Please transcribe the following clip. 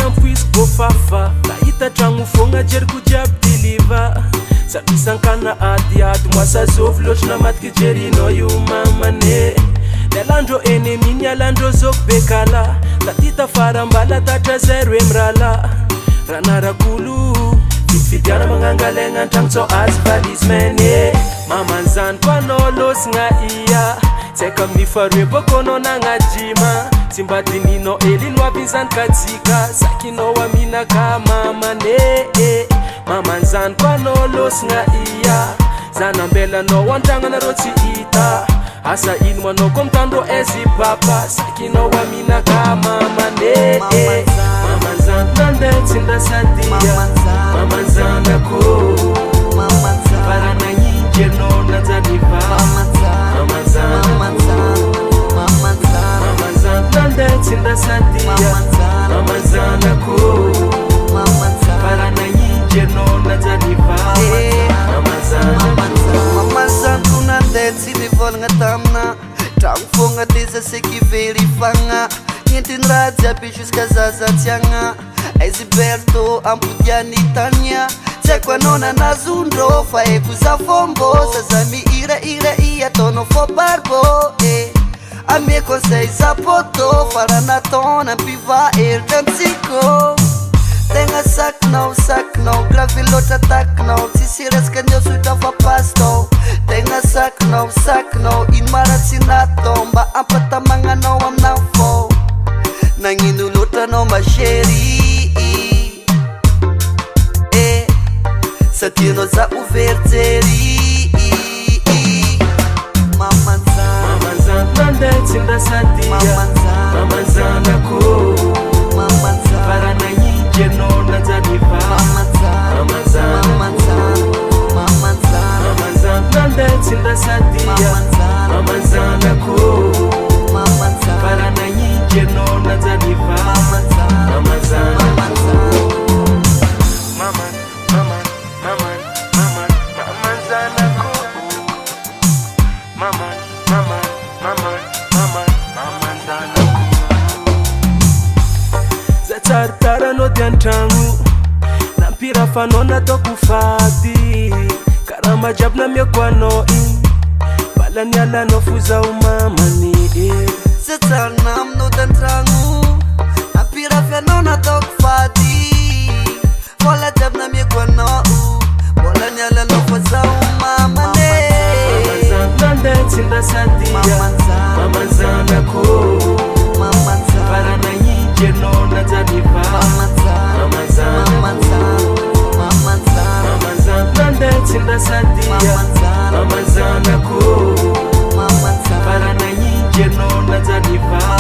ampuisy bofafa nahita tragno fogna jeriko jiaby deliva sabisankana adiady moasa zovy loatra namatiky jerinao io mamane nialandro ennemi nialandro zoko bekala tatita farambala tatra zero emrala ranarakulu fidiana magnangalegna antragno tsao azy valismene mamanzany koanao losigna iya tsaika amin'ny faroe bokonao nagnajima tsy mba dininao elino aby izany katsika sakinao aminaka mamane mamanzany koanao losigna iya zanambelanao antragnanareo tsy hita asa ino manao ko mitandro ezy papa sakinao aminaka mamane mamanzany nandeha tsy ndasadia mamanzanako paranagninjenao nanjaniva mamanzany nandeha tsy ndasadia mamanzanako paranagninjenao nanjaniva mamanzanko nandeha tsy nivolagna tamina tragno fogna teza seky verifagna entiny raha jiaby jusqu'à zazatsiagna Esiberto ampodianitania tsy haiko anao nanazondrô fa eko za fombo zaza miiraira i ataonao fo barbo ame conseil za poto faranataona mpiva eritrantsiko tegna sakinao gravy loatra takinao tsisy resaka andeo sotra fa pastao tegna sakinao ino maratsy natao mba ampatamagnanao aminao fô nagnino loatra anao masheri satianao za ouverteri mamanzany nandeha tsy ndasadia mamanzanako paranagninjenao nanjaniva mamanzany nandeha tsy ndasadia mamanzanako paranagninjenao nanjaniva zatsaritaranao di antragno nampirafanao nataoko fady karaha majiaby namiako anao igny bala nialanao fo zaho mamany zatsarina aminao tantragno nampirafianao nataoko fady vola jiaby namiako anao bola nialanao fo zaho mamane nandeha tsy ndasadia mamanzanako paranagninjenao nanjaniva mamanzany nandeha tsy ndasadia mamanzanako paranagninjenao nanjaniva